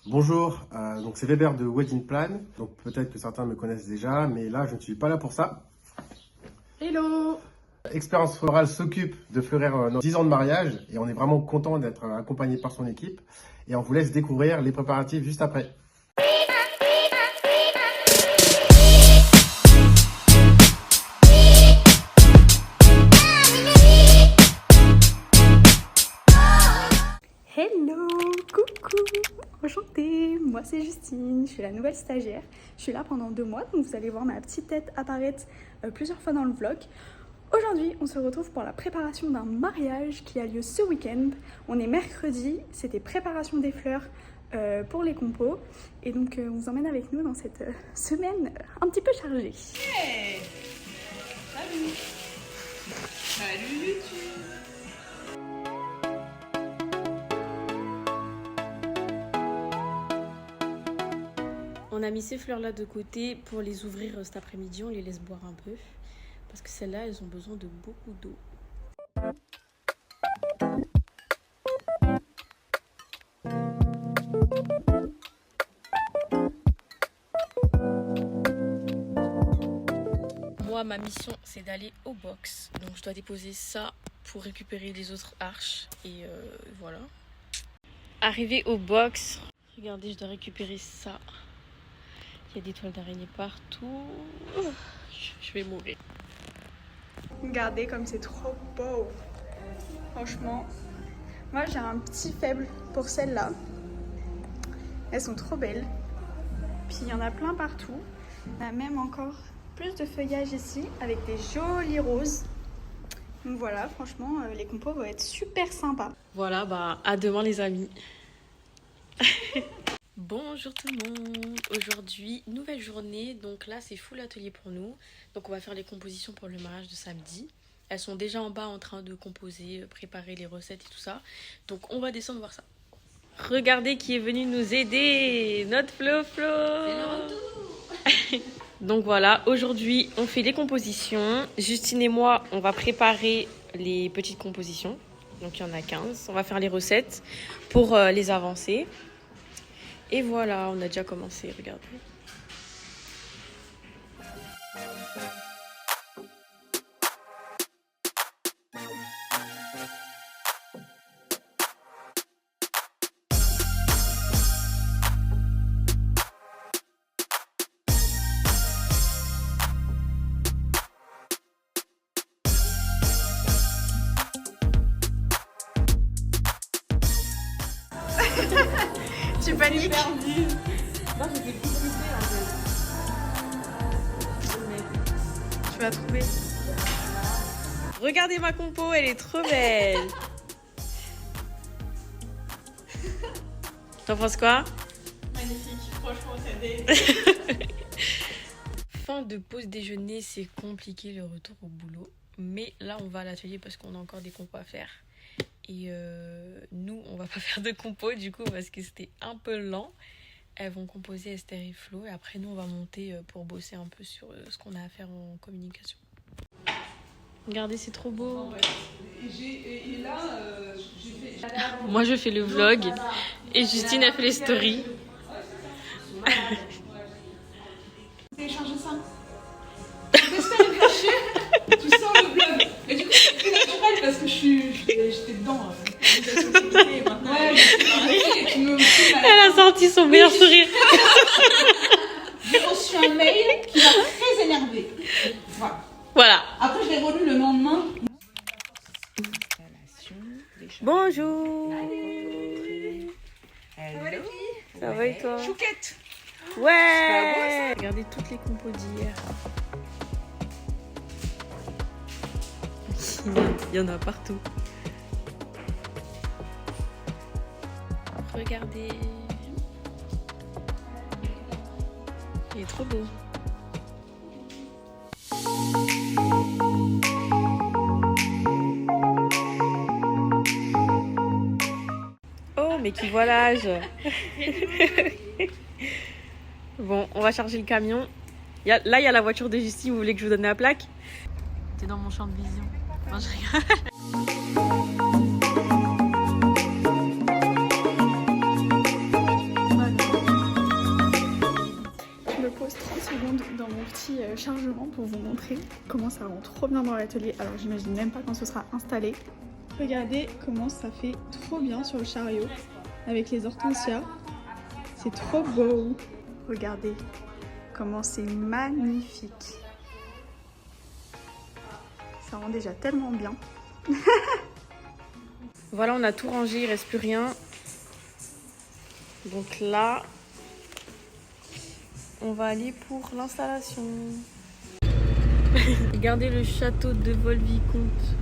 Bonjour, donc c'est Weber de Wedding Plan. Donc peut-être que certains me connaissent déjà, mais là je ne suis pas là pour ça. Hello! Expérience Florale s'occupe de fleurir nos 10 ans de mariage et on est vraiment content d'être accompagné par son équipe. Et on vous laisse découvrir les préparatifs juste après. Hello! Coucou! Enchantée! Moi c'est Justine, je suis la nouvelle stagiaire. Je suis là pendant 2 mois, donc vous allez voir ma petite tête apparaître plusieurs fois dans le vlog. Aujourd'hui, on se retrouve pour la préparation d'un mariage qui a lieu ce week-end. On est mercredi, c'était préparation des fleurs pour les compos. Et donc on vous emmène avec nous dans cette semaine un petit peu chargée. Hey! Salut! Salut YouTube! On a mis ces fleurs-là de côté pour les ouvrir cet après-midi. On les laisse boire un peu. Parce que celles-là, elles ont besoin de beaucoup d'eau. Moi, ma mission, c'est d'aller au box. Donc, je dois déposer ça pour récupérer les autres arches. Et voilà. Arrivé au box, regardez, je dois récupérer ça. Il y a des toiles d'araignée partout. Je vais mourir. Regardez comme c'est trop beau. Franchement, moi j'ai un petit faible pour celles-là. Elles sont trop belles. Puis il y en a plein partout. On a même encore plus de feuillage ici avec des jolis roses. Donc voilà, franchement, les compos vont être super sympas. Voilà, bah à demain les amis. Bonjour tout le monde. Aujourd'hui, nouvelle journée. Donc là, c'est full atelier pour nous. Donc on va faire les compositions pour le mariage de samedi. Elles sont déjà en bas en train de composer, préparer les recettes et tout ça. Donc on va descendre voir ça. Regardez qui est venu nous aider. Notre Flo. C'est le retour. Donc voilà, aujourd'hui, on fait les compositions. Justine et moi, on va préparer les petites compositions. Donc il y en a 15. On va faire les recettes pour les avancer. Et voilà, on a déjà commencé, regardez. Tu paniques? Perdu! Moi j'ai fait discuter en fait. Tu vas trouver. Regardez ma compo, elle est trop belle. T'en penses quoi? Magnifique, franchement ça dé. Fin de pause déjeuner, c'est compliqué le retour au boulot. Mais là, on va à l'atelier parce qu'on a encore des compos à faire. Et nous, on va pas faire de compos du coup parce que c'était un peu lent. Elles vont composer Esther et Flo. Et après, nous, on va monter pour bosser un peu sur ce qu'on a à faire en communication. Regardez, c'est trop beau. Et là, j'ai fait. Moi, je fais le vlog. Et Justine a fait les stories. Télécharger ça. J'espère être cachée. Tu sors le blog. Et du coup, c'est très naturel parce que j'étais dedans. Et maintenant, ouais, et tu me Elle a sorti son meilleur sourire. J'ai reçu un mail qui m'a très énervée. Voilà. Après, je l'ai relu le lendemain. Bonjour. Ça va et toi? Chouquette. Ouais. Regardez toutes les compos d'hier. Il y en a partout. Regardez. Il est trop beau. Oh, mais qui voilage. Bon, on va charger le camion. Là, il y a la voiture de Justine. Vous voulez que je vous donne la plaque? T'es dans mon champ de vision. Non, je rigole. chargement pour vous montrer comment ça rend trop bien dans l'atelier. Alors j'imagine même pas quand ce sera installé. Regardez comment ça fait trop bien sur le chariot avec les hortensias. C'est trop beau. Regardez comment c'est magnifique. Ça rend déjà tellement bien. Voilà, on a tout rangé, il reste plus rien. Donc là, on va aller pour l'installation. Regardez le château de Volvicomte.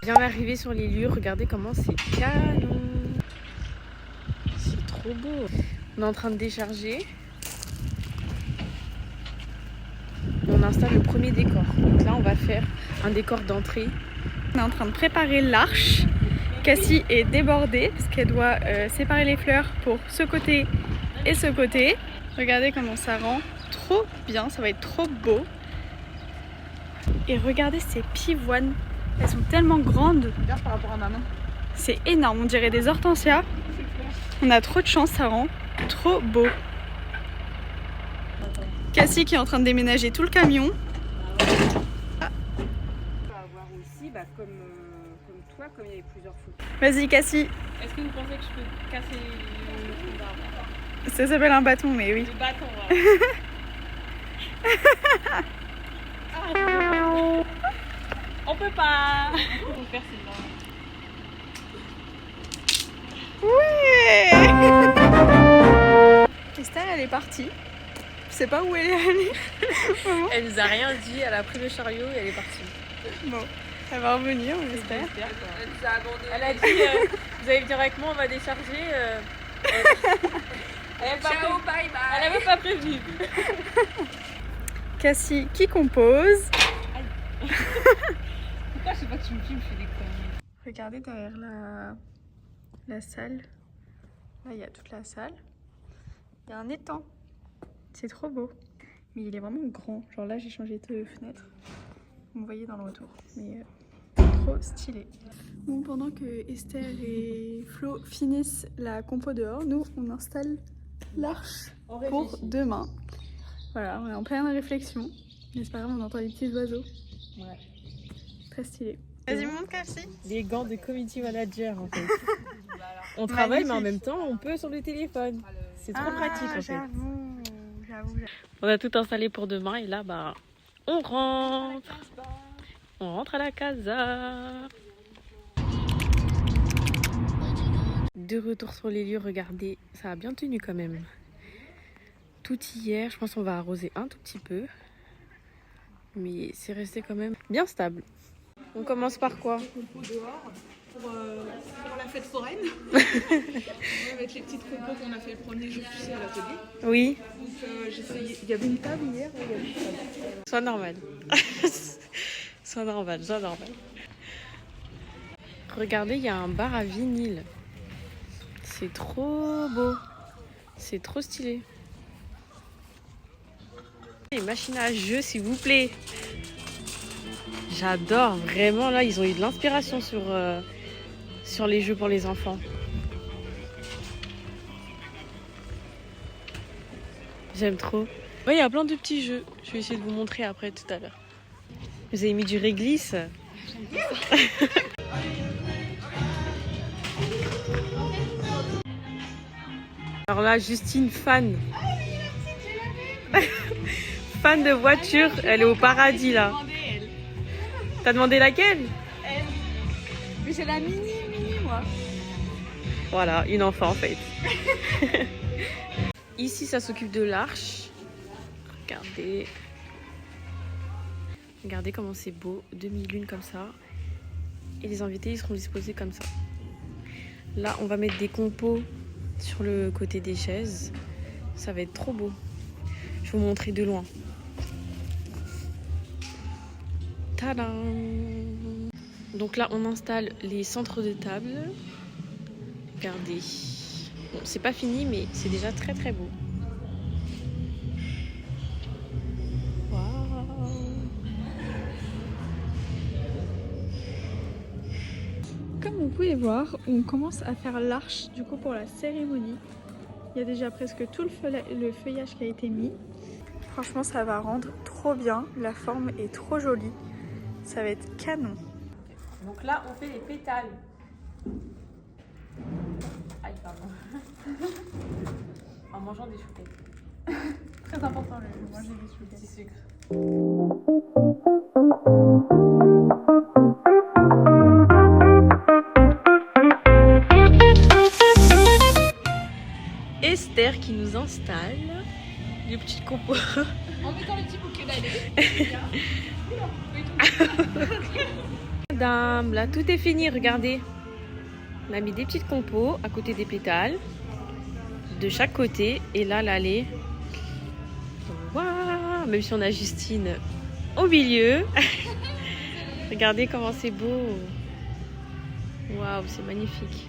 Je viens d'arriver sur les lieux, regardez comment c'est canon. C'est trop beau. On est en train de décharger. On installe le premier décor. Donc là, on va faire un décor d'entrée. On est en train de préparer l'arche. Cassie est débordée parce qu'elle doit séparer les fleurs pour ce côté et ce côté. Regardez comment ça rend trop bien, ça va être trop beau. Et regardez ces pivoines, elles sont tellement grandes. Regarde par rapport à ma main. C'est énorme, on dirait des hortensias. On a trop de chance, ça rend trop beau. Cassie qui est en train de déménager tout le camion. On va avoir aussi, comme toi, comme il y avait plusieurs photos. Vas-y Cassie, Est-ce que vous pensez que je peux casser le truc d'arbre? ça s'appelle un bâton mais oui. Le bâton, voilà. On peut pas. On peut faire Ouais. Esther elle est partie. Je sais pas où elle est allée. Elle nous a rien dit, elle a pris le chariot et elle est partie. Bon, elle va revenir on espère. Elle nous a abandonné. Elle a dit vous allez venir avec moi, on va décharger. Ciao, bye bye. Elle avait pas prévenu. Cassie qui compose. Pourquoi je sais pas que tu me filmes, je fais des conneries. Regardez derrière la salle. Là, il y a toute la salle. Il y a un étang. C'est trop beau. Mais il est vraiment grand. Genre là, j'ai changé de fenêtre. Vous me voyez dans le retour. Mais trop stylé. Bon, pendant que Esther et Flo finissent la compo dehors, nous, on installe l'arche pour demain. Voilà, on est en pleine réflexion. Mais c'est pas grave, on entend les petits oiseaux. Ouais. Très stylé. Vas-y, monte Cassie. Les gants de community manager en fait. On travaille mais en même temps on peut sur le téléphone. C'est trop pratique en fait. J'avoue. On a tout installé pour demain et là on rentre. On rentre à la casa. De retour sur les lieux, regardez, ça a bien tenu quand même. Tout hier, je pense qu'on va arroser un tout petit peu. Mais c'est resté quand même bien stable. On commence par quoi? Compo dehors pour la fête foraine. On va mettre les petites compos qu'on a fait le premier jour, tu sais, à l'atelier. Oui. Donc j'ai essayé. Il y avait une table hier. Il y avait une table. Sois normal. Sois normal. Regardez, il y a un bar à vinyle. C'est trop beau. C'est trop stylé. Les machines à jeux, s'il vous plaît. J'adore. Vraiment, là, ils ont eu de l'inspiration sur les jeux pour les enfants. J'aime trop. Ouais, il y a plein de petits jeux. Je vais essayer de vous montrer après tout à l'heure. Vous avez mis du réglisse. Alors là, Justine, fan. Fan de voiture. Elle est au paradis là. T'as demandé laquelle? Mais j'ai la mini, moi. Voilà, une enfant en fait. Ici, ça s'occupe de l'arche. Regardez. Regardez comment c'est beau. Demi-lune comme ça. Et les invités, ils seront disposés comme ça. Là, on va mettre des compos sur le côté des chaises. Ça va être trop beau. Je vais vous montrer de loin. Tadam! Donc là, on installe les centres de table. Regardez. Bon, c'est pas fini, mais c'est déjà très très beau. Waouh! Comme vous pouvez voir, on commence à faire l'arche du coup pour la cérémonie. Il y a déjà presque tout le feuillage qui a été mis. Franchement, ça va rendre trop bien. La forme est trop jolie. Ça va être canon. Donc là, on fait les pétales. Aïe, pardon. En mangeant des chouquettes. Très important de manger des chouquettes. Petit sucre. Esther qui nous installe les petits compos. En mettant le petit bouquet d'aller. Madame, là tout est fini, regardez. On a mis des petites compos à côté des pétales, de chaque côté, et là l'allée. Waouh, même si on a Justine au milieu. Regardez comment c'est beau. Waouh, c'est magnifique.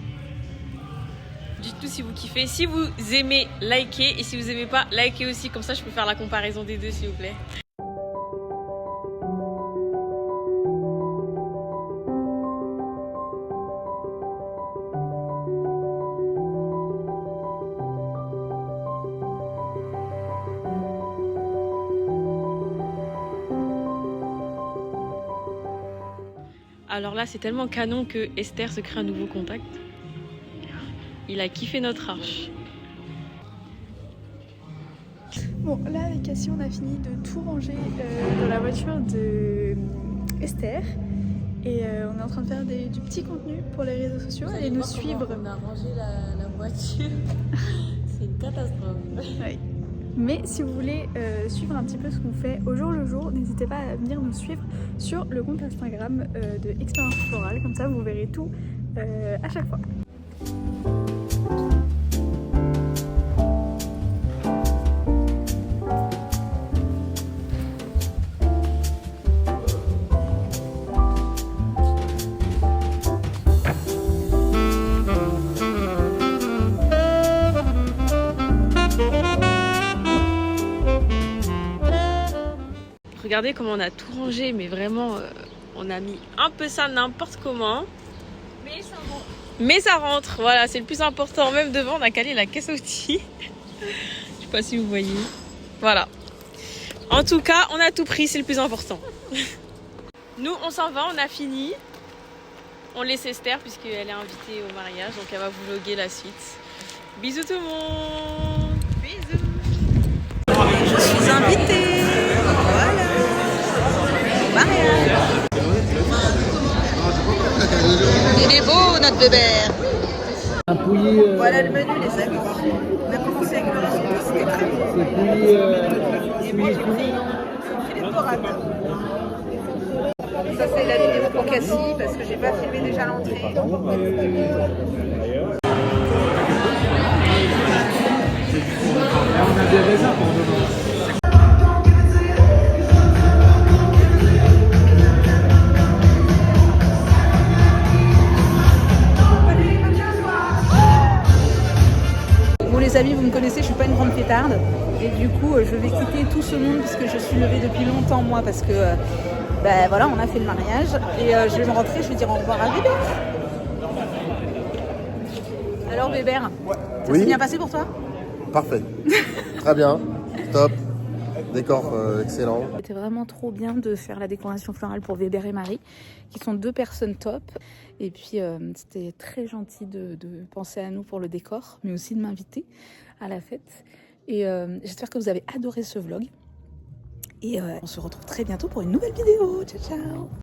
Dites-nous si vous kiffez. Si vous aimez, likez. Et si vous aimez pas, likez aussi. Comme ça, je peux faire la comparaison des deux, s'il vous plaît. Alors là, c'est tellement canon que Esther se crée un nouveau contact. Il a kiffé notre arche. Bon, là avec Cassie, on a fini de tout ranger dans la voiture de Esther. Et on est en train de faire du petit contenu pour les réseaux sociaux et nous suivre. On a rangé la voiture. C'est une catastrophe. Oui. Mais si vous voulez suivre un petit peu ce qu'on fait au jour le jour, n'hésitez pas à venir nous suivre sur le compte Instagram de Expérience Florale. Comme ça, vous verrez tout à chaque fois. Regardez comment on a tout rangé, mais vraiment, on a mis un peu ça n'importe comment. Mais ça rentre. Mais ça rentre, voilà, c'est le plus important. Même devant, on a calé la caisse à outils. Je sais pas si vous voyez. Voilà. En tout cas, on a tout pris, c'est le plus important. Nous, on s'en va, on a fini. On laisse Esther, puisqu'elle est invitée au mariage, donc elle va vous vlogger la suite. Bisous tout le monde. Bisous. Je suis invitée. Voilà. Mariage. Il est beau notre bébé. Voilà le menu les amis. On a commencé avec le restaurant, c'était très bon. Et moi j'ai pris un filet de dorade. Ça c'est la vidéo pour Cassie parce que j'ai pas filmé déjà l'entrée. On a des raisins pour demain. Bon les amis, vous me connaissez, je suis pas une grande fêtarde et du coup je vais quitter tout ce monde parce que je suis levée depuis longtemps moi parce que ben voilà, on a fait le mariage et je vais me rentrer, je vais dire au revoir à Bébert. Alors Bébert, ça s'est bien passé pour toi? Parfait. Très bien. Top. Décor excellent. C'était vraiment trop bien de faire la décoration florale pour Weber et Marie, qui sont deux personnes top. Et puis, c'était très gentil de penser à nous pour le décor, mais aussi de m'inviter à la fête. Et j'espère que vous avez adoré ce vlog. Et on se retrouve très bientôt pour une nouvelle vidéo. Ciao, ciao!